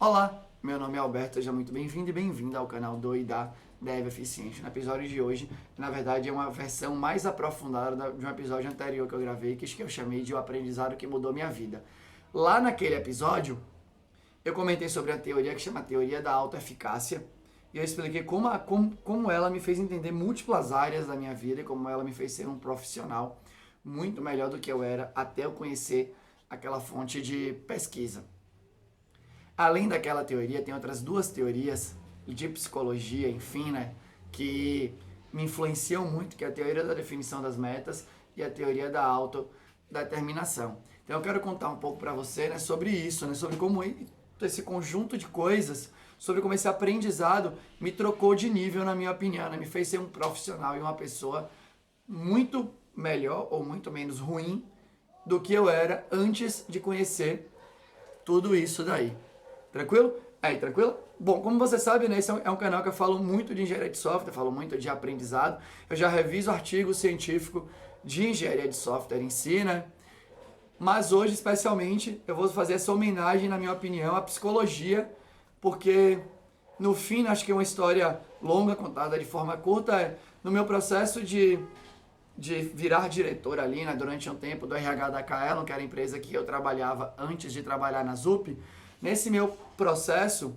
Olá, meu nome é Alberto, seja muito bem-vindo e bem-vinda ao canal do e da Dev Eficiente. No episódio de hoje, na verdade, é uma versão mais aprofundada de um episódio anterior que eu gravei, que eu chamei de O Aprendizado que Mudou Minha Vida. Lá naquele episódio, eu comentei sobre a teoria que chama Teoria da Autoeficácia, e eu expliquei como ela me fez entender múltiplas áreas da minha vida e como ela me fez ser um profissional muito melhor do que eu era até eu conhecer aquela fonte de pesquisa. Além daquela teoria, tem outras duas teorias de psicologia, enfim, né, que me influenciam muito, que é a teoria da definição das metas e a teoria da autodeterminação. Então eu quero contar um pouco para você, né, sobre isso, né, sobre como esse conjunto de coisas, sobre como esse aprendizado me trocou de nível, na minha opinião, né, me fez ser um profissional e uma pessoa muito melhor ou muito menos ruim do que eu era antes de conhecer tudo isso daí. Tranquilo? Aí, tranquilo? Bom, como você sabe, né, esse é um canal que eu falo muito de engenharia de software, falo muito de aprendizado. Eu já reviso artigo científico de engenharia de software em si, né? Mas hoje, especialmente, eu vou fazer essa homenagem, na minha opinião, à psicologia, porque, no fim, acho que é uma história longa, contada de forma curta. No meu processo de virar diretor ali, né, durante um tempo do RH da Kaelon, que era a empresa que eu trabalhava antes de trabalhar na ZUP, nesse meu processo,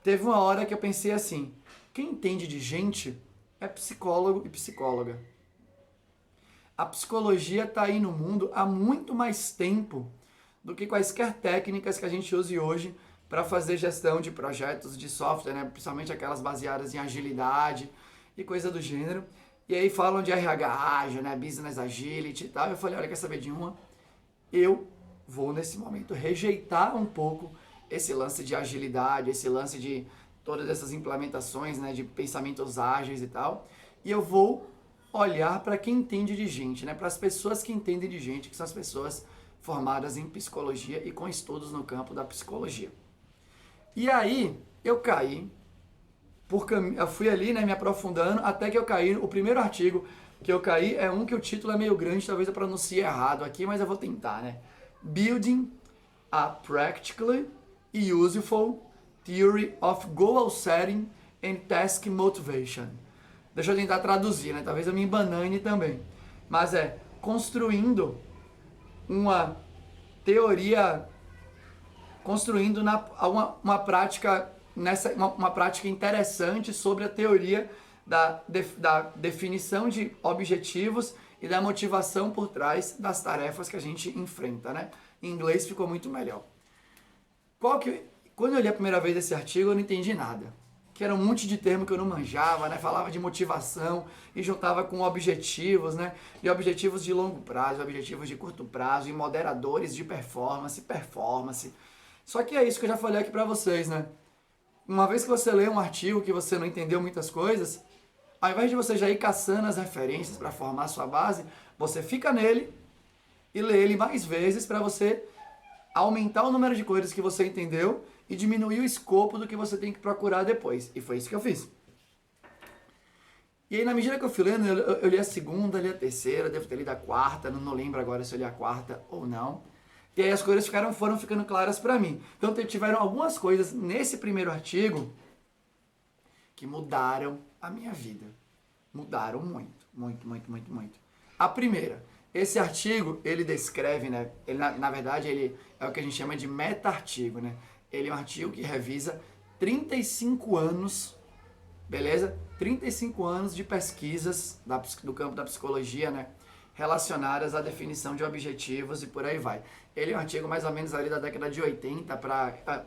teve uma hora que eu pensei assim, quem entende de gente é psicólogo e psicóloga. A psicologia está aí no mundo há muito mais tempo do que quaisquer técnicas que a gente use hoje para fazer gestão de projetos de software, né? Principalmente aquelas baseadas em agilidade e coisa do gênero. E aí falam de RH ágil, né? Business agility e tal. Eu falei, olha, quer saber de uma? Eu vou nesse momento rejeitar um pouco esse lance de agilidade, esse lance de todas essas implementações, né, de pensamentos ágeis e tal, e eu vou olhar para quem entende de gente, né, para as pessoas que entendem de gente, que são as pessoas formadas em psicologia e com estudos no campo da psicologia. E aí eu caí, eu fui ali, né, me aprofundando, até que eu caí, o primeiro artigo que eu caí é um que o título é meio grande, talvez eu pronuncie errado aqui, mas eu vou tentar, né? Building a Practically Useful Theory of Goal Setting and Task Motivation. Deixa eu tentar traduzir, né? Talvez eu me embanane também. Mas é construindo uma teoria, construindo uma prática, uma prática interessante sobre a teoria da definição de objetivos e da motivação por trás das tarefas que a gente enfrenta, né? Em inglês ficou muito melhor. Quando eu li a primeira vez esse artigo, eu não entendi nada. Que era um monte de termo que eu não manjava, né? Falava de motivação e juntava com objetivos, né? E objetivos de longo prazo, objetivos de curto prazo, e moderadores de performance. Só que é isso que eu já falei aqui pra vocês, né? Uma vez que você lê um artigo que você não entendeu muitas coisas, ao invés de você já ir caçando as referências para formar a sua base, você fica nele e lê ele mais vezes para você aumentar o número de coisas que você entendeu e diminuir o escopo do que você tem que procurar depois. E foi isso que eu fiz. E aí, na medida que eu fui lendo, eu li a segunda, li a terceira, devo ter lido a quarta, não lembro agora se eu li a quarta ou não. E aí as coisas foram ficando claras para mim. Então tiveram algumas coisas nesse primeiro artigo que mudaram a minha vida. Mudaram muito, muito, muito, muito, muito. A primeira, esse artigo, ele descreve, né? Ele, na verdade, ele é o que a gente chama de meta-artigo, né? Ele é um artigo que revisa 35 anos, beleza? 35 anos de pesquisas do campo da psicologia, né? Relacionadas à definição de objetivos e por aí vai. Ele é um artigo mais ou menos ali da década de 80,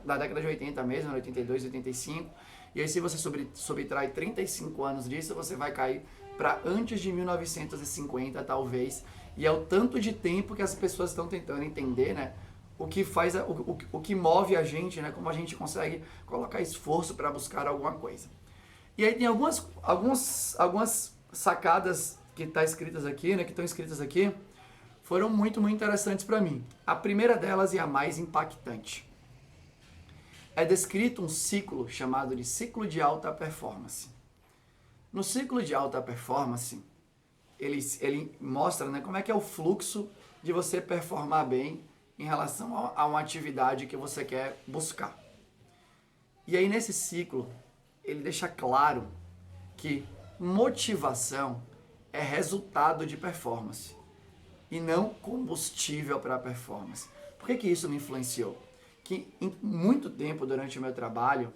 da década de 80 mesmo, 82, 85. E aí se você subtrai 35 anos disso, você vai cair para antes de 1950, talvez. E é o tanto de tempo que as pessoas estão tentando entender, né? O que faz, o que move a gente, né? Como a gente consegue colocar esforço para buscar alguma coisa. E aí tem algumas sacadas que estão escritas aqui, né? Que estão escritas aqui, foram muito, muito interessantes para mim. A primeira delas e a mais impactante. É descrito um ciclo chamado de ciclo de alta performance. No ciclo de alta performance, ele mostra, né, como é que é o fluxo de você performar bem em relação a uma atividade que você quer buscar. E aí nesse ciclo, ele deixa claro que motivação é resultado de performance e não combustível para a performance. Por que isso me influenciou? Que em muito tempo durante o meu trabalho,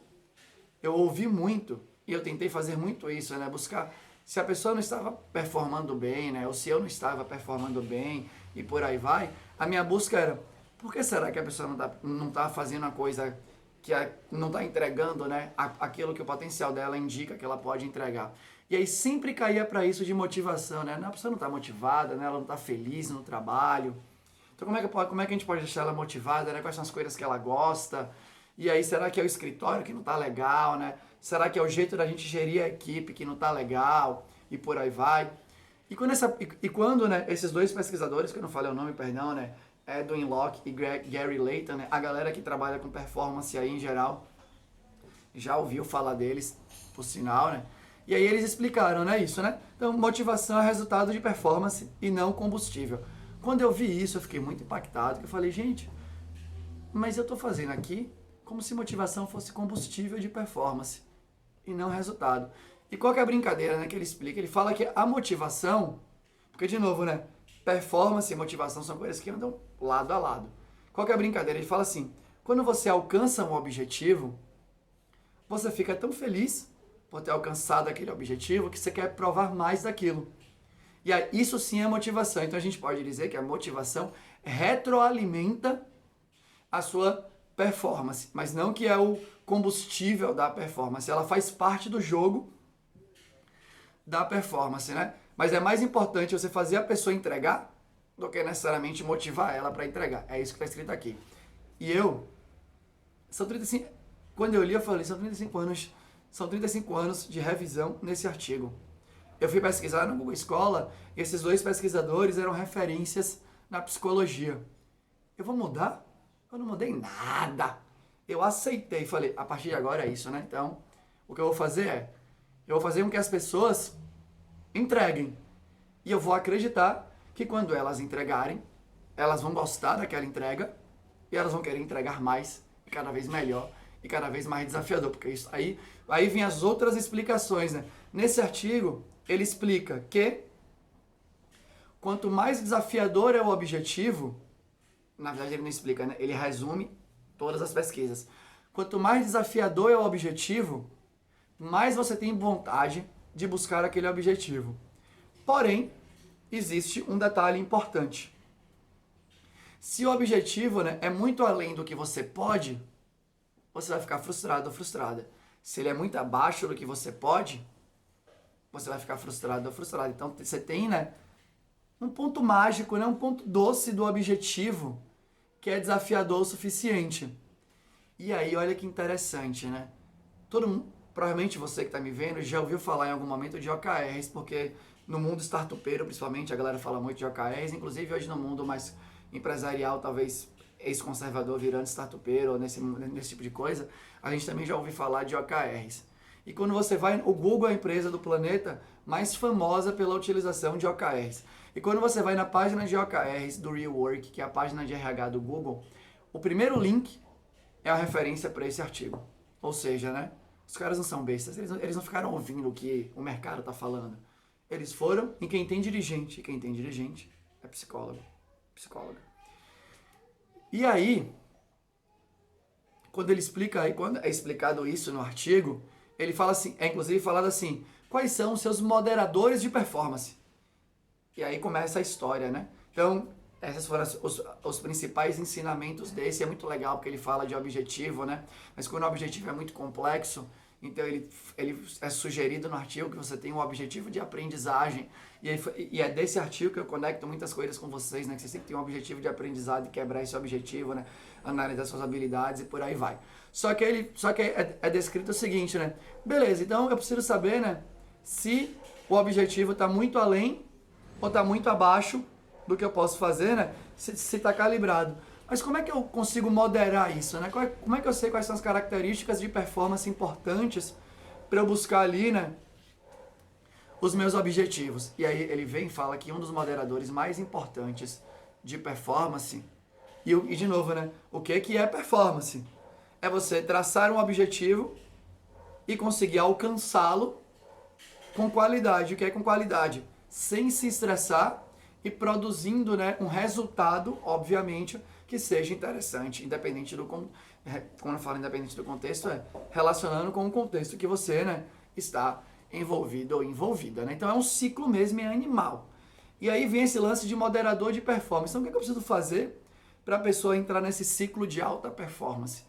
eu ouvi muito, e eu tentei fazer muito isso, né? Buscar se a pessoa não estava performando bem, né? Ou se eu não estava performando bem, e por aí vai, a minha busca era, por que será que a pessoa não tá fazendo a coisa que não está entregando, né? Aquilo que o potencial dela indica que ela pode entregar. E aí sempre caía para isso de motivação, né? A pessoa não está motivada, né? Ela não está feliz no trabalho. Então como é que a gente pode deixar ela motivada, né? Quais são as coisas que ela gosta? E aí, será que é o escritório que não tá legal, né? Será que é o jeito da gente gerir a equipe que não tá legal? E por aí vai. E quando né, esses dois pesquisadores, que eu não falei o nome, perdão, né? Edwin Locke e Gary Layton, né? A galera que trabalha com performance aí em geral, já ouviu falar deles, por sinal, né? E aí eles explicaram, né, isso, né? Então, motivação é resultado de performance e não combustível. Quando eu vi isso, eu fiquei muito impactado, que eu falei, gente, mas eu tô fazendo aqui como se motivação fosse combustível de performance e não resultado. E qual que é a brincadeira, né, que ele explica? Ele fala que a motivação, porque de novo, né, performance e motivação são coisas que andam lado a lado. Qual que é a brincadeira? Ele fala assim, quando você alcança um objetivo, você fica tão feliz por ter alcançado aquele objetivo que você quer provar mais daquilo. E aí, isso sim é motivação. Então a gente pode dizer que a motivação retroalimenta a sua performance, mas não que é o combustível da performance. Ela faz parte do jogo da performance, né? Mas é mais importante você fazer a pessoa entregar do que necessariamente motivar ela para entregar. É isso que está escrito aqui. E são 35, quando eu li eu falei, são 35 anos de revisão nesse artigo. Eu fui pesquisar no Google Scholar e esses dois pesquisadores eram referências na psicologia. Eu vou mudar? Eu não mudei nada. Eu aceitei, falei, a partir de agora é isso, né? Então, o que eu vou fazer eu vou fazer com que as pessoas entreguem. E eu vou acreditar que quando elas entregarem, elas vão gostar daquela entrega e elas vão querer entregar mais, e cada vez melhor, e cada vez mais desafiador, porque isso aí vem as outras explicações, né? Nesse artigo, ele explica que quanto mais desafiador é o objetivo, na verdade ele não explica, né? Ele resume todas as pesquisas. Quanto mais desafiador é o objetivo, mais você tem vontade de buscar aquele objetivo. Porém, existe um detalhe importante. Se o objetivo, né, é muito além do que você pode, você vai ficar frustrado ou frustrada. Se ele é muito abaixo do que você pode, você vai ficar frustrado ou frustrada. Então você tem, né, um ponto mágico, né, um ponto doce do objetivo que é desafiador o suficiente. E aí, olha que interessante, né? Todo mundo, provavelmente você que está me vendo, já ouviu falar em algum momento de OKRs, porque no mundo startupeiro, principalmente, a galera fala muito de OKRs, inclusive hoje no mundo mais empresarial, talvez ex-conservador virando startupeiro, ou nesse tipo de coisa, a gente também já ouviu falar de OKRs. E quando você vai, o Google é a empresa do planeta mais famosa pela utilização de OKRs. E quando você vai na página de OKRs do Real Work, que é a página de RH do Google, o primeiro link é a referência para esse artigo. Ou seja, né? Os caras não são bestas, eles não ficaram ouvindo o que o mercado está falando. Eles foram em quem tem dirigente, e quem tem dirigente é psicóloga. E aí, quando ele explica, aí quando é explicado isso no artigo, ele fala assim, é inclusive falado assim, quais são os seus moderadores de performance? E aí começa a história, né? Então, esses foram os principais ensinamentos desse. É muito legal porque ele fala de objetivo, né? Mas quando o objetivo é muito complexo, então ele é sugerido no artigo que você tem um objetivo de aprendizagem. E é desse artigo que eu conecto muitas coisas com vocês, né? Que você sempre tem um objetivo de aprendizado e quebrar esse objetivo, né? Analisar suas habilidades e por aí vai. Só que é descrito o seguinte, né? Beleza, então eu preciso saber, né? Se o objetivo está muito além ou está muito abaixo do que eu posso fazer, né? Se está calibrado. Mas como é que eu consigo moderar isso, né? Como é que eu sei quais são as características de performance importantes para eu buscar ali, né, os meus objetivos? E aí ele vem e fala que um dos moderadores mais importantes de performance, e de novo, né, o que é performance? é você traçar um objetivo e conseguir alcançá-lo com qualidade. O que é com qualidade? Sem se estressar e produzindo, né, um resultado, obviamente, que seja interessante, independente do... Quando eu falo independente do contexto, é relacionando com o contexto que você, né, está envolvido ou envolvida, né? Então é um ciclo mesmo, é animal. E aí vem esse lance de moderador de performance. Então o que eu preciso fazer para a pessoa entrar nesse ciclo de alta performance?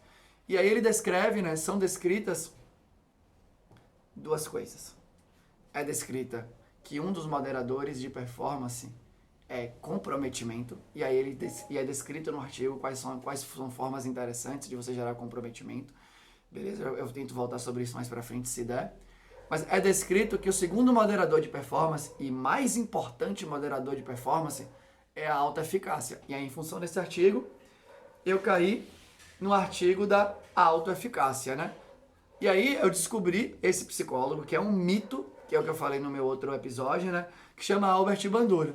E aí ele descreve, né, são descritas duas coisas. É descrita que um dos moderadores de performance é comprometimento, e aí é descrito no artigo quais são formas interessantes de você gerar comprometimento. Beleza? Eu tento voltar sobre isso mais pra frente se der. Mas é descrito que o segundo moderador de performance e mais importante moderador de performance é a alta eficácia. E aí, em função desse artigo, eu caí no artigo da autoeficácia, né? E aí eu descobri esse psicólogo, que é um mito, que é o que eu falei no meu outro episódio, né? Que chama Albert Bandura.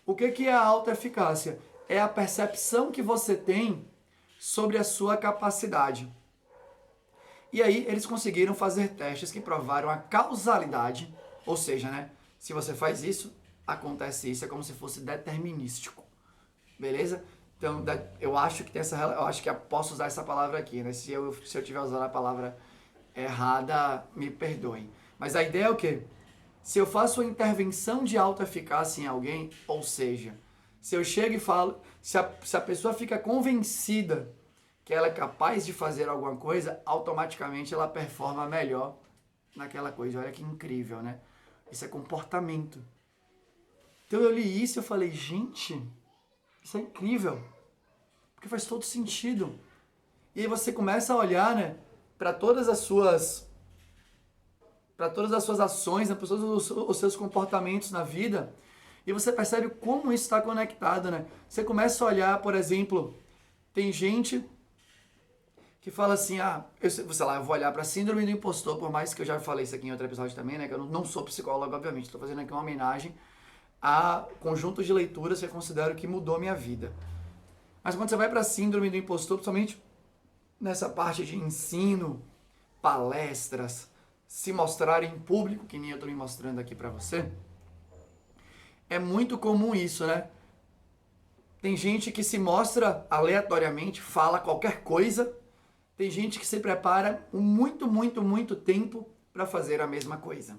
O que é a autoeficácia? É a percepção que você tem sobre a sua capacidade. E aí eles conseguiram fazer testes que provaram a causalidade, ou seja, né? Se você faz isso, acontece isso, é como se fosse determinístico. Beleza? Então, eu acho que tem eu acho que eu posso usar essa palavra aqui, né? Se eu tiver usando a palavra errada, me perdoem. Mas a ideia é o quê? Se eu faço uma intervenção de alta eficácia em alguém, ou seja, se eu chego e falo, se a pessoa fica convencida que ela é capaz de fazer alguma coisa, automaticamente ela performa melhor naquela coisa. Olha que incrível, né? Isso é comportamento. Então eu li isso e eu falei, gente, isso é incrível. Porque faz todo sentido. E aí você começa a olhar, né, para todas as suas ações, né, para todos os seus comportamentos na vida, e você percebe como isso está conectado, né? Você começa a olhar, por exemplo, tem gente que fala assim, sei lá, eu vou olhar para a síndrome do impostor, por mais que eu já falei isso aqui em outro episódio também, né, que eu não sou psicólogo, obviamente, estou fazendo aqui uma homenagem a conjuntos de leituras que eu considero que mudou minha vida. Mas quando você vai para a síndrome do impostor, principalmente nessa parte de ensino, palestras, se mostrar em público, que nem eu estou me mostrando aqui para você, é muito comum isso, né? Tem gente que se mostra aleatoriamente, fala qualquer coisa. Tem gente que se prepara muito tempo para fazer a mesma coisa.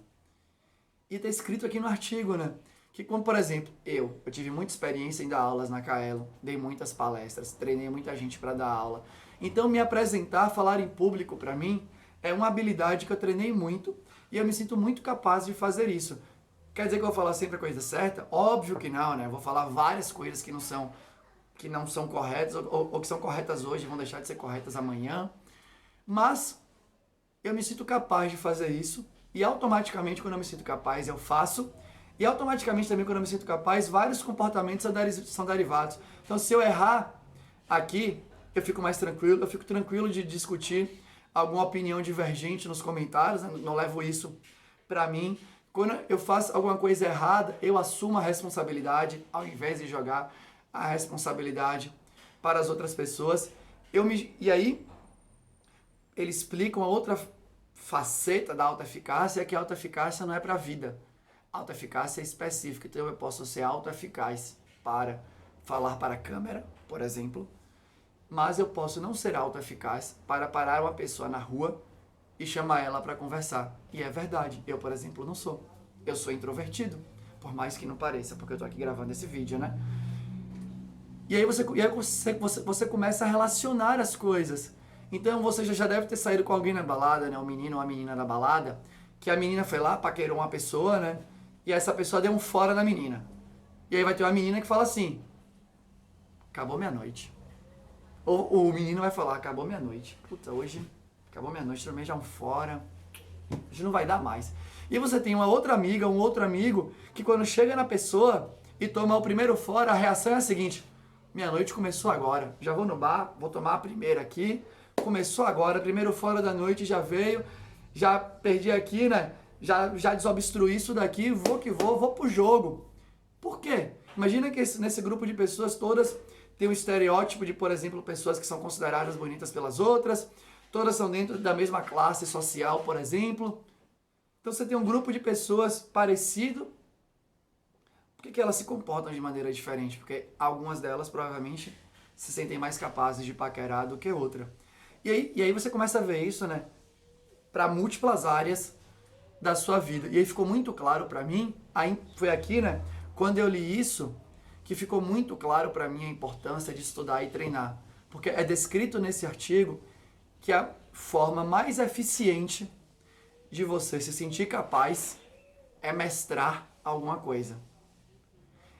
E está escrito aqui no artigo, né? Que como, por exemplo, eu tive muita experiência em dar aulas na Kaelo, dei muitas palestras, treinei muita gente para dar aula. Então, me apresentar, falar em público, para mim, é uma habilidade que eu treinei muito e eu me sinto muito capaz de fazer isso. Quer dizer que eu vou falar sempre a coisa certa? Óbvio que não, né? Eu vou falar várias coisas que não são corretas ou que são corretas hoje e vão deixar de ser corretas amanhã. Mas eu me sinto capaz de fazer isso e automaticamente, quando eu me sinto capaz, eu faço. E automaticamente também, quando eu me sinto capaz, vários comportamentos são derivados. Então, se eu errar aqui, eu fico mais tranquilo, eu fico tranquilo de discutir alguma opinião divergente nos comentários, né? Não levo isso pra mim. Quando eu faço alguma coisa errada, eu assumo a responsabilidade, ao invés de jogar a responsabilidade para as outras pessoas. E aí, ele explica uma outra faceta da autoeficácia, que a autoeficácia não é para a vida. A autoeficácia é específica, então eu posso ser autoeficaz para falar para a câmera, por exemplo, mas eu posso não ser autoeficaz para parar uma pessoa na rua e chamar ela para conversar. E é verdade, eu, por exemplo, não sou. Eu sou introvertido, por mais que não pareça, porque eu tô aqui gravando esse vídeo, né? E aí você começa a relacionar as coisas. Então você já deve ter saído com alguém na balada, né? Um menino ou uma menina na balada, que a menina foi lá, paquerou uma pessoa, né? E essa pessoa deu um fora na menina. E aí vai ter uma menina que fala assim, acabou minha noite. Ou o menino vai falar, acabou minha noite. Puta, hoje acabou minha noite, tomei já um fora. Hoje não vai dar mais. E você tem uma outra amiga, um outro amigo, que quando chega na pessoa e toma o primeiro fora, a reação é a seguinte, minha noite começou agora. Já vou no bar, vou tomar a primeira aqui. Começou agora, primeiro fora da noite já veio. Já perdi aqui, né? Já desobstruí isso daqui, vou pro jogo. Por quê? Imagina que nesse grupo de pessoas todas tem um estereótipo de, por exemplo, pessoas que são consideradas bonitas pelas outras, todas são dentro da mesma classe social, por exemplo. Então você tem um grupo de pessoas parecido. Por que elas se comportam de maneira diferente? Porque algumas delas provavelmente se sentem mais capazes de paquerar do que outra. E aí você começa a ver isso, né? Para múltiplas áreas da sua vida. E aí ficou muito claro para mim, aí foi aqui, né? Quando eu li isso, que ficou muito claro para mim a importância de estudar e treinar. Porque é descrito nesse artigo que a forma mais eficiente de você se sentir capaz é mestrar alguma coisa.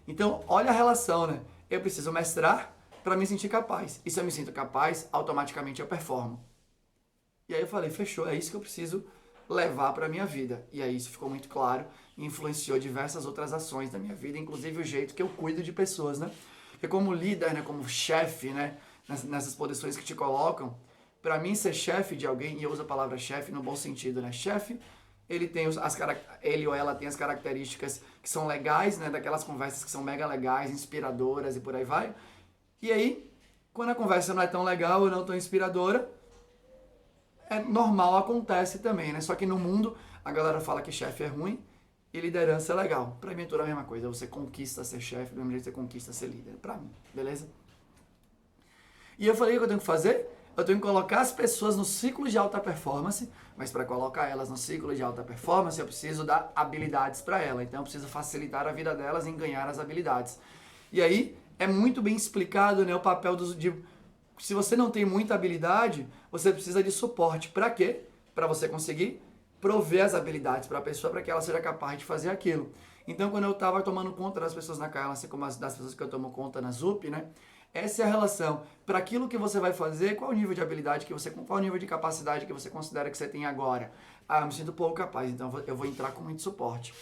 Então, olha a relação, né? Eu preciso mestrar para me sentir capaz. E se eu me sinto capaz, automaticamente eu performo. E aí eu falei, fechou, é isso que eu preciso levar para a minha vida. E aí isso ficou muito claro e influenciou diversas outras ações da minha vida, inclusive o jeito que eu cuido de pessoas, né? Porque como líder, né, como chefe, né, nessas posições que te colocam, para mim ser chefe de alguém, e eu uso a palavra chefe no bom sentido, né? Chefe, ele tem ele ou ela tem as características que são legais, né, daquelas conversas que são mega legais, inspiradoras e por aí vai. E aí, quando a conversa não é tão legal ou não tão inspiradora, é normal, acontece também, né? Só que no mundo a galera fala que chefe é ruim e liderança é legal. Pra mim é tudo a mesma coisa. Você conquista ser chefe do mesmo jeito que você conquista ser líder. Pra mim, beleza? E eu falei, o que eu tenho que fazer? Eu tenho que colocar as pessoas no ciclo de alta performance, mas para colocar elas no ciclo de alta performance, eu preciso dar habilidades para ela. Então eu preciso facilitar a vida delas em ganhar as habilidades. E aí é muito bem explicado, né, o papel se você não tem muita habilidade, você precisa de suporte. Para quê? Para você conseguir prover as habilidades para a pessoa, para que ela seja capaz de fazer aquilo. Então, quando eu estava tomando conta das pessoas na Kaela, assim como das pessoas que eu tomo conta na ZUP, né? Essa é a relação. Para aquilo que você vai fazer, qual o nível de habilidade qual o nível de capacidade que você considera que você tem agora? Ah, eu me sinto pouco capaz, então eu vou entrar com muito suporte.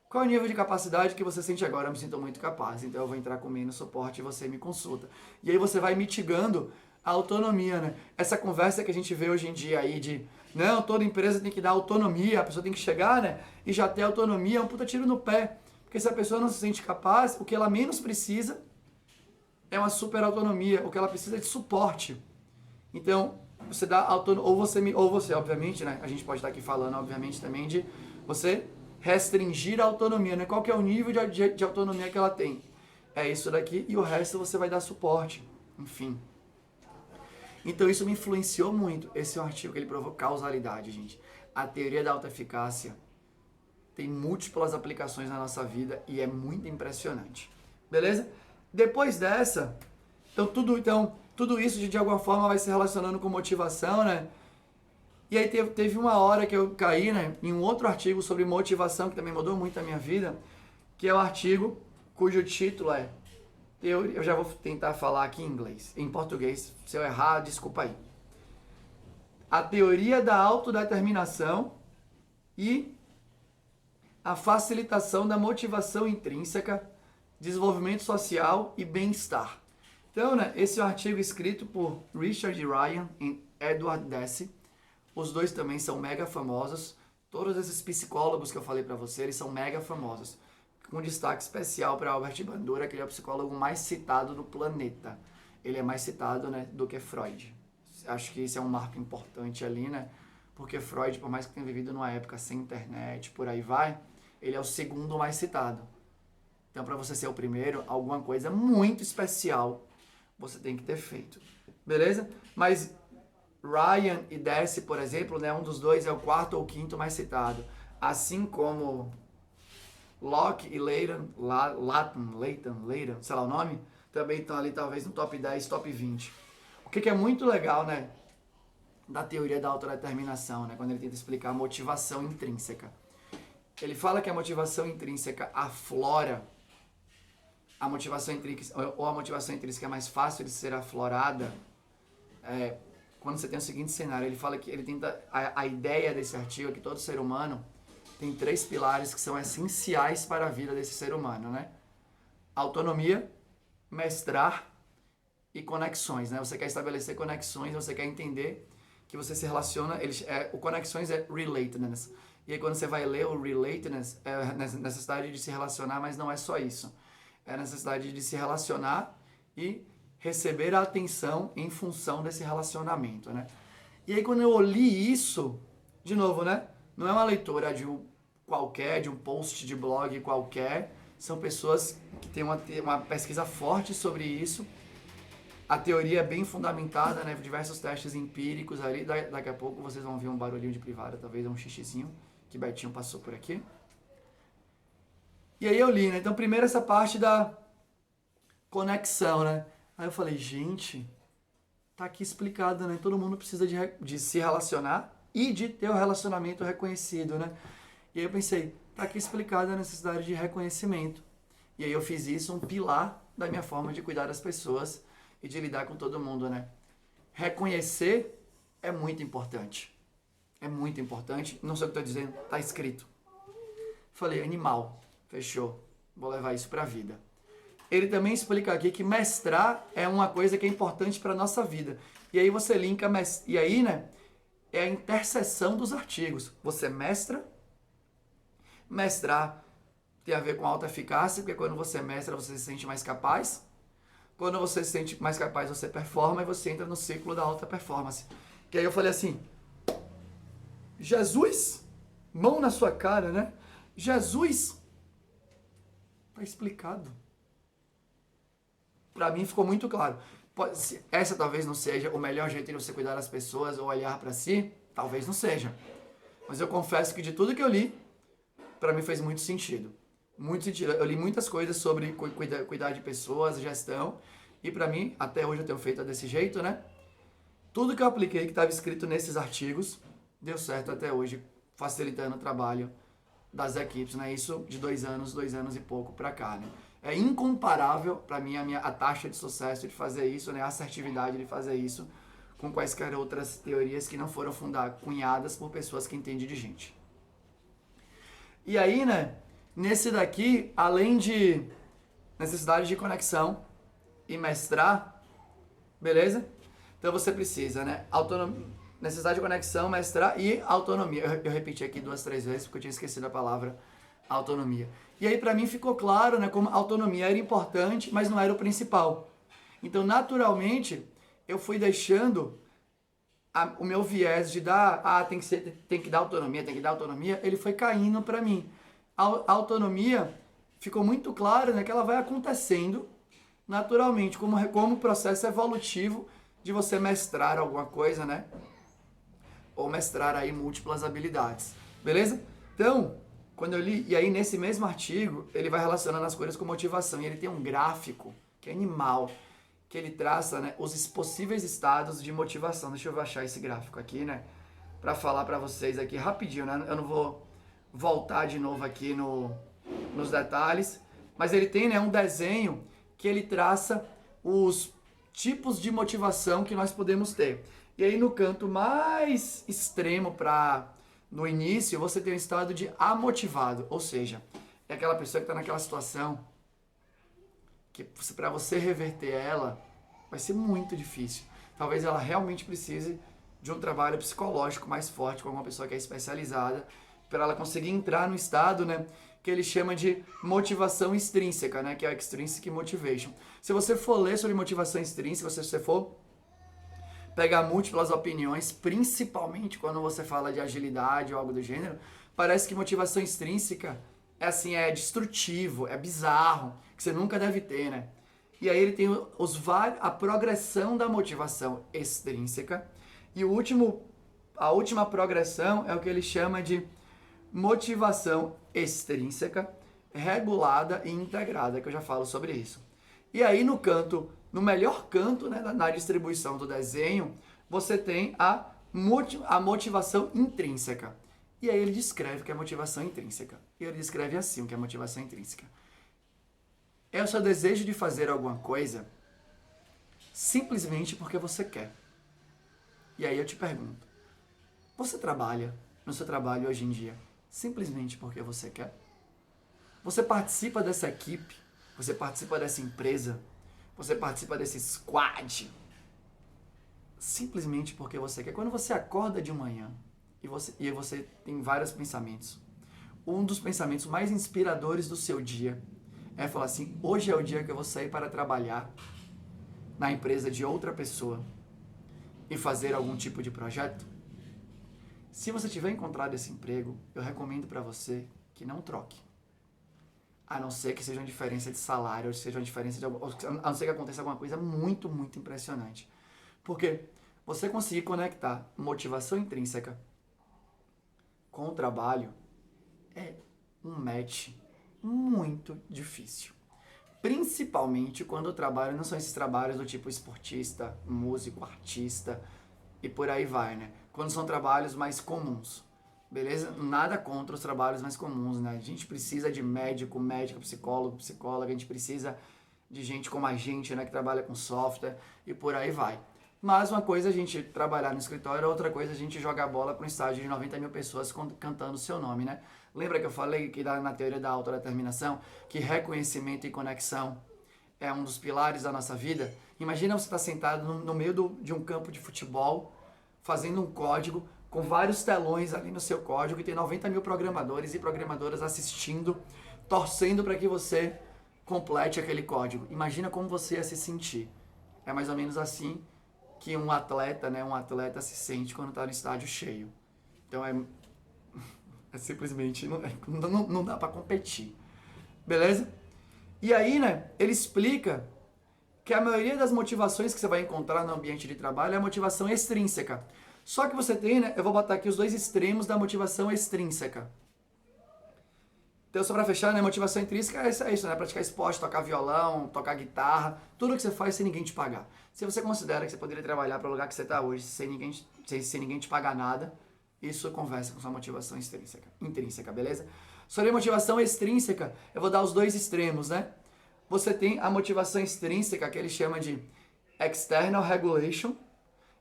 Qual é o nível de capacidade que você sente agora? Eu me sinto muito capaz, então eu vou entrar com menos suporte e você me consulta. E aí você vai mitigando a autonomia, né? Essa conversa que a gente vê hoje em dia aí de, não, toda empresa tem que dar autonomia, a pessoa tem que chegar, né? E já ter autonomia, é um puta tiro no pé. Porque se a pessoa não se sente capaz, o que ela menos precisa é uma super autonomia, o que ela precisa é de suporte. Então, você dá autonomia, ou você, obviamente, né? A gente pode estar aqui falando, obviamente, também de você restringir a autonomia, né? Qual que é o nível de autonomia que ela tem? É isso daqui e o resto você vai dar suporte. Enfim. Então isso me influenciou muito. Esse é um artigo que ele provou causalidade, gente. A teoria da alta eficácia tem múltiplas aplicações na nossa vida e é muito impressionante. Beleza? Depois dessa, tudo isso de alguma forma vai se relacionando com motivação, né? E aí teve uma hora que eu caí, né, em um outro artigo sobre motivação, que também mudou muito a minha vida, que é o artigo cujo título é, eu já vou tentar falar aqui em inglês, em português, se eu errar, desculpa aí. A teoria da autodeterminação e a facilitação da motivação intrínseca, desenvolvimento social e bem-estar. Então, né, esse é um artigo escrito por Richard Ryan e Edward Deci. Os dois também são mega famosos. Todos esses psicólogos que eu falei para você, eles são mega famosos. Com destaque especial para Albert Bandura, que ele é o psicólogo mais citado do planeta. Ele é mais citado, né, do que Freud. Acho que isso é um marco importante ali, né? Porque Freud, por mais que tenha vivido numa época sem internet, por aí vai, ele é o segundo mais citado. Então, para você ser o primeiro, alguma coisa muito especial você tem que ter feito. Beleza? Mas Ryan e Deci, por exemplo, né, um dos dois é o quarto ou quinto mais citado. Assim como Locke e Leighton, sei lá o nome, também estão ali talvez no top 10, top 20. O que é muito legal, né, da teoria da autodeterminação, né, quando ele tenta explicar a motivação intrínseca. Ele fala que a motivação intrínseca aflora, a motivação intrínseca, ou a motivação intrínseca é mais fácil de ser aflorada, quando você tem o seguinte cenário. Ele fala que ele tenta, a ideia desse artigo é que todo ser humano tem 3 pilares que são essenciais para a vida desse ser humano, né? Autonomia, mestrar e conexões, né? Você quer estabelecer conexões, você quer entender que você se relaciona, o conexões é relatedness. E aí quando você vai ler o relatedness, é a necessidade de se relacionar, mas não é só isso. É a necessidade de se relacionar e receber a atenção em função desse relacionamento, né? E aí quando eu li isso, de novo, né? Não é uma leitura de um qualquer, de um post de blog qualquer. São pessoas que têm uma pesquisa forte sobre isso. A teoria é bem fundamentada, né? Diversos testes empíricos ali. Daqui a pouco vocês vão ver um barulhinho de privada, talvez um xixizinho que Betinho passou por aqui. E aí eu li, né? Então primeiro essa parte da conexão, né? Aí eu falei, gente, tá aqui explicado, né? Todo mundo precisa de se relacionar e de ter o relacionamento reconhecido, né? E aí eu pensei, tá aqui explicada a necessidade de reconhecimento. E aí eu fiz isso um pilar da minha forma de cuidar das pessoas e de lidar com todo mundo, né? Reconhecer é muito importante. É muito importante. Não sei o que eu tô dizendo, tá escrito. Falei, animal. Fechou. Vou levar isso pra vida. Ele também explica aqui que mestrar é uma coisa que é importante para nossa vida. E aí você linka, e aí, né, é a interseção dos artigos. Você mestra, mestrar tem a ver com alta eficácia, porque quando você mestra, você se sente mais capaz. Quando você se sente mais capaz, você performa e você entra no ciclo da alta performance. Que aí eu falei assim, Jesus, mão na sua cara, né? Jesus, tá explicado. Para mim ficou muito claro. Essa talvez não seja o melhor jeito de você cuidar das pessoas ou olhar para si, talvez não seja. Mas eu confesso que de tudo que eu li, para mim fez muito sentido. Muito sentido. Eu li muitas coisas sobre cuidar de pessoas, gestão, e para mim, até hoje eu tenho feito desse jeito, né? Tudo que eu apliquei, que estava escrito nesses artigos, deu certo até hoje, facilitando o trabalho das equipes, né? Isso de 2 anos e pouco para cá, né? É incomparável para mim a taxa de sucesso de fazer isso, né? A assertividade de fazer isso com quaisquer outras teorias que não foram cunhadas por pessoas que entendem de gente. E aí, né? Nesse daqui, além de necessidade de conexão e mestrar, beleza? Então você precisa, né? Necessidade de conexão, mestrar e autonomia. Eu repeti aqui 2, 3 vezes porque eu tinha esquecido a palavra autonomia. E aí para mim ficou claro, né, como autonomia era importante, mas não era o principal. Então, naturalmente, eu fui deixando o meu viés de dar, tem que dar autonomia, ele foi caindo para mim. A autonomia ficou muito claro, né, que ela vai acontecendo naturalmente, como o processo evolutivo de você mestrar alguma coisa, né? Ou mestrar aí múltiplas habilidades. Beleza? Então, quando eu li, e aí nesse mesmo artigo, ele vai relacionando as coisas com motivação. E ele tem um gráfico, que é animal, que ele traça, né, os possíveis estados de motivação. Deixa eu achar esse gráfico aqui, né? Pra falar pra vocês aqui rapidinho, né? Eu não vou voltar de novo aqui nos detalhes. Mas ele tem, né, um desenho que ele traça os tipos de motivação que nós podemos ter. E aí no canto mais extremo no início, você tem um estado de amotivado, ou seja, é aquela pessoa que está naquela situação que para você reverter ela vai ser muito difícil. Talvez ela realmente precise de um trabalho psicológico mais forte com uma pessoa que é especializada para ela conseguir entrar no estado, né, que ele chama de motivação extrínseca, né, que é a extrinsic motivation. Se você for ler sobre motivação extrínseca, se você for pegar múltiplas opiniões, principalmente quando você fala de agilidade ou algo do gênero, parece que motivação extrínseca é assim, é destrutivo, é bizarro, que você nunca deve ter, né? E aí ele tem a progressão da motivação extrínseca e a última progressão é o que ele chama de motivação extrínseca, regulada e integrada, que eu já falo sobre isso. E aí no melhor canto, né, na distribuição do desenho, você tem a motivação intrínseca. E aí ele descreve o que é motivação intrínseca. E ele descreve assim o que é motivação intrínseca. É o seu desejo de fazer alguma coisa simplesmente porque você quer. E aí eu te pergunto, você trabalha no seu trabalho hoje em dia simplesmente porque você quer? Você participa dessa equipe? Você participa dessa empresa? Você participa desse squad simplesmente porque você quer? Quando você acorda de manhã e você tem vários pensamentos, um dos pensamentos mais inspiradores do seu dia é falar assim, hoje é o dia que eu vou sair para trabalhar na empresa de outra pessoa e fazer algum tipo de projeto? Se você tiver encontrado esse emprego, eu recomendo para você que não troque. A não ser que seja uma diferença de salário, ou seja uma diferença de, a não ser que aconteça alguma coisa muito, muito impressionante. Porque você conseguir conectar motivação intrínseca com o trabalho é um match muito difícil. Principalmente quando o trabalho não são esses trabalhos do tipo esportista, músico, artista e por aí vai, né? Quando são trabalhos mais comuns, beleza? Nada contra os trabalhos mais comuns, né? A gente precisa de médico, médica, psicólogo, psicóloga, a gente precisa de gente como a gente, né? Que trabalha com software e por aí vai. Mas uma coisa é a gente trabalhar no escritório, outra coisa é a gente jogar bola para um estádio de 90 mil pessoas cantando o seu nome, né? Lembra que eu falei que na teoria da autodeterminação, que reconhecimento e conexão é um dos pilares da nossa vida? Imagina você estar sentado no meio de um campo de futebol, fazendo um código, com vários telões ali no seu código, e tem 90 mil programadores e programadoras assistindo, torcendo para que você complete aquele código. Imagina como você ia se sentir. É mais ou menos assim que um atleta, né, se sente quando está no estádio cheio. Então simplesmente não dá para competir. Beleza? E aí, né, ele explica que a maioria das motivações que você vai encontrar no ambiente de trabalho é a motivação extrínseca. Só que você tem, né, eu vou botar aqui os dois extremos da motivação extrínseca. Então, só pra fechar, né, motivação intrínseca é isso, né, praticar esporte, tocar violão, tocar guitarra, tudo que você faz sem ninguém te pagar. Se você considera que você poderia trabalhar para o lugar que você está hoje sem ninguém te pagar nada, isso conversa com sua motivação intrínseca, beleza? Sobre a motivação extrínseca, eu vou dar os dois extremos, né? Você tem a motivação extrínseca, que ele chama de external regulation,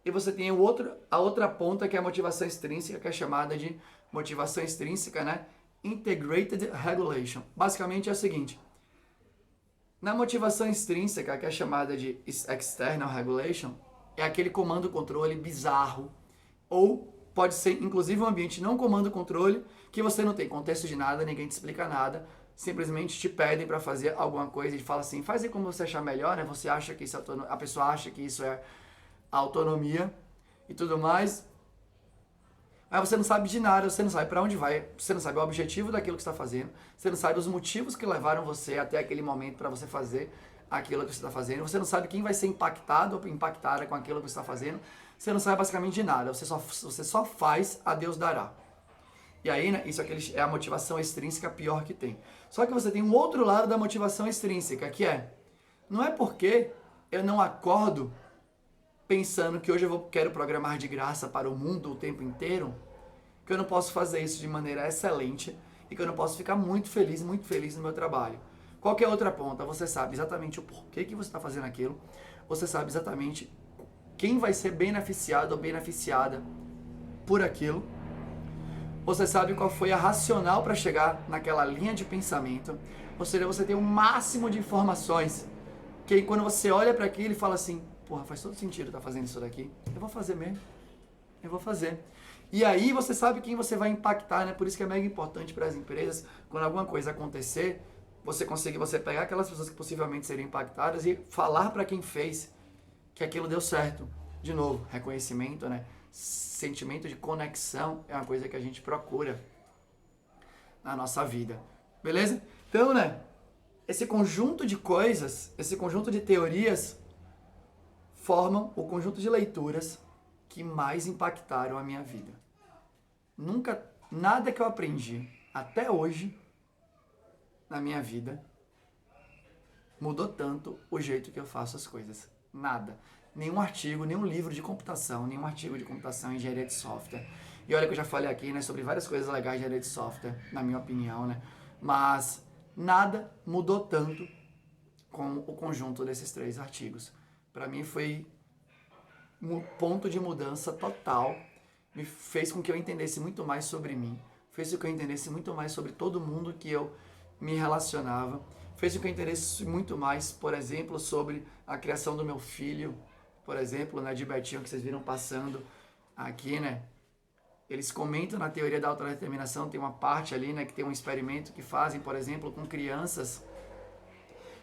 e você tem a outra ponta, que é a motivação extrínseca, que é chamada de motivação extrínseca, né? Integrated regulation. Basicamente é o seguinte: na motivação extrínseca, que é chamada de external regulation, é aquele comando-controle bizarro, ou pode ser, inclusive, um ambiente não comando-controle, que você não tem contexto de nada, ninguém te explica nada, simplesmente te pedem para fazer alguma coisa e fala assim, faz aí como você achar melhor, né? Você acha que isso é a pessoa acha que isso é autonomia e tudo mais, mas você não sabe de nada, você não sabe para onde vai, você não sabe o objetivo daquilo que está fazendo, você não sabe os motivos que levaram você até aquele momento para você fazer aquilo que você está fazendo, você não sabe quem vai ser impactado ou impactada com aquilo que você está fazendo, você não sabe basicamente de nada, você só faz, a Deus dará. E aí, né, isso é a motivação extrínseca pior que tem. Só que você tem um outro lado da motivação extrínseca, que não é porque eu não acordo pensando que hoje quero programar de graça para o mundo o tempo inteiro, que eu não posso fazer isso de maneira excelente e que eu não posso ficar muito feliz no meu trabalho. Qualquer outra ponta, você sabe exatamente o porquê que você está fazendo aquilo, você sabe exatamente quem vai ser beneficiado ou beneficiada por aquilo, você sabe qual foi a racional para chegar naquela linha de pensamento, ou seja, você tem o máximo de informações, que aí quando você olha para aquilo e fala assim, porra, faz todo sentido estar fazendo isso daqui, eu vou fazer mesmo, eu vou fazer. E aí você sabe quem você vai impactar, né? Por isso que é mega importante para as empresas, quando alguma coisa acontecer, você pegar aquelas pessoas que possivelmente seriam impactadas e falar para quem fez que aquilo deu certo. De novo, reconhecimento, né? Sentimento de conexão é uma coisa que a gente procura na nossa vida. Beleza? Então, né? Esse conjunto de coisas, esse conjunto de teorias formam o conjunto de leituras que mais impactaram a minha vida. Nada que eu aprendi até hoje na minha vida mudou tanto o jeito que eu faço as coisas. Nada. Nenhum artigo, nenhum livro de computação, nenhum artigo de computação em engenharia de software. E olha que eu já falei aqui, né, sobre várias coisas legais de engenharia de software, na minha opinião, né? Mas nada mudou tanto com o conjunto desses 3 artigos. Para mim foi um ponto de mudança total. Me fez com que eu entendesse muito mais sobre mim. Fez com que eu entendesse muito mais sobre todo mundo que eu me relacionava. Fez com que eu entendesse muito mais, por exemplo, sobre a criação do meu filho. Por exemplo, né, de Betinho, que vocês viram passando aqui, né? Eles comentam na teoria da autodeterminação, tem uma parte ali, né, que tem um experimento que fazem, por exemplo, com crianças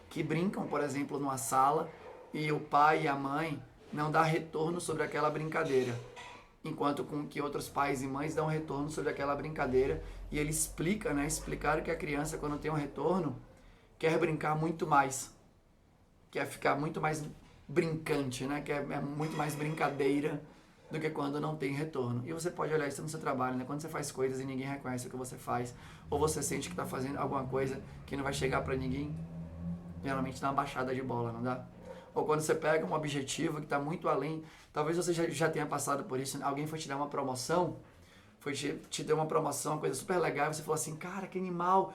que brincam, por exemplo, numa sala, e o pai e a mãe não dá retorno sobre aquela brincadeira. Enquanto com que outros pais e mães dão retorno sobre aquela brincadeira. E ele explica, né? Explicaram que a criança, quando tem um retorno, quer brincar muito mais. Quer ficar muito mais brincante, né? Que é muito mais brincadeira do que quando não tem retorno. E você pode olhar isso no seu trabalho, né? Quando você faz coisas e ninguém reconhece o que você faz, ou você sente que está fazendo alguma coisa que não vai chegar para ninguém, geralmente dá uma baixada de bola, não dá? Ou quando você pega um objetivo que está muito além, talvez você já tenha passado por isso, alguém foi te dar uma promoção, foi te deu uma promoção, uma coisa super legal, e você falou assim, cara, que animal.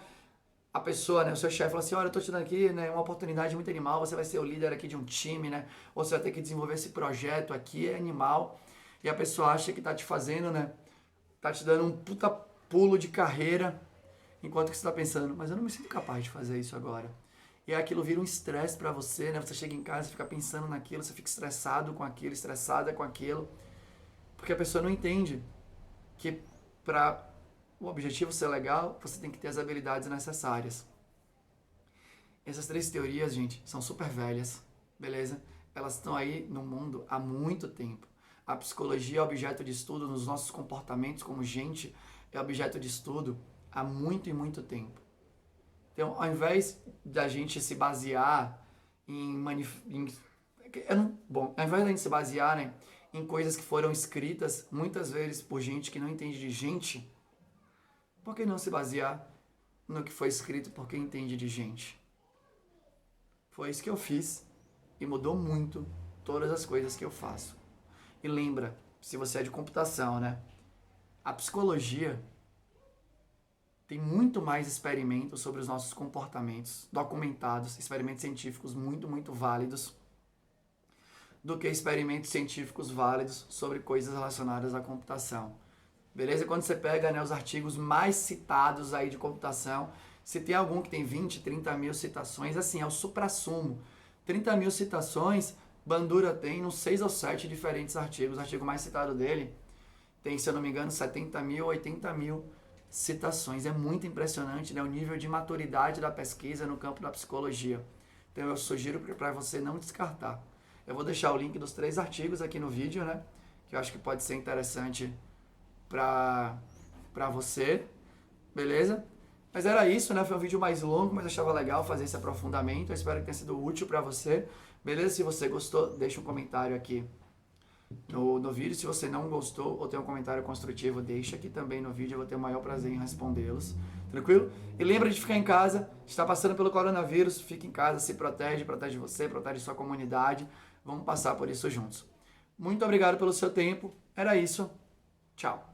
A pessoa, né, o seu chefe falou assim, olha, eu tô te dando aqui, né, uma oportunidade muito animal, você vai ser o líder aqui de um time, né, ou você vai ter que desenvolver esse projeto aqui, é animal, e a pessoa acha que tá te fazendo, né, tá te dando um puta pulo de carreira, enquanto que você tá pensando, mas eu não me sinto capaz de fazer isso agora. E aquilo vira um estresse pra você, né, você chega em casa, fica pensando naquilo, você fica estressado com aquilo, estressada com aquilo, porque a pessoa não entende que pra o objetivo ser legal, você tem que ter as habilidades necessárias. Essas 3 teorias, gente, são super velhas, beleza? Elas estão aí no mundo há muito tempo. A psicologia é objeto de estudo nos nossos comportamentos como gente, é objeto de estudo há muito e muito tempo. Então, ao invés da gente se basear ao invés da gente se basear, né, em coisas que foram escritas muitas vezes por gente que não entende de gente, por que não se basear no que foi escrito por quem entende de gente? Foi isso que eu fiz e mudou muito todas as coisas que eu faço. E lembra, se você é de computação, né? A psicologia tem muito mais experimentos sobre os nossos comportamentos, documentados, experimentos científicos muito, muito válidos, do que experimentos científicos válidos sobre coisas relacionadas à computação. Beleza? Quando você pega, né, os artigos mais citados aí de computação, se tem algum que tem 20, 30 mil citações, assim, é o suprassumo. 30 mil citações, Bandura tem uns 6 ou 7 diferentes artigos. O artigo mais citado dele tem, se eu não me engano, 70 mil, 80 mil citações. É muito impressionante, né, o nível de maturidade da pesquisa no campo da psicologia. Então eu sugiro para você não descartar. Eu vou deixar o link dos 3 artigos aqui no vídeo, né, que eu acho que pode ser interessante pra você, beleza? Mas era isso, né? Foi um vídeo mais longo, mas eu achava legal fazer esse aprofundamento. Eu espero que tenha sido útil pra você, beleza? Se você gostou, deixa um comentário aqui no vídeo. Se você não gostou ou tem um comentário construtivo, deixa aqui também no vídeo. Eu vou ter o maior prazer em respondê-los, tranquilo? E lembra de ficar em casa. Está passando pelo coronavírus, fica em casa, se protege, protege você, protege sua comunidade. Vamos passar por isso juntos. Muito obrigado pelo seu tempo. Era isso. Tchau.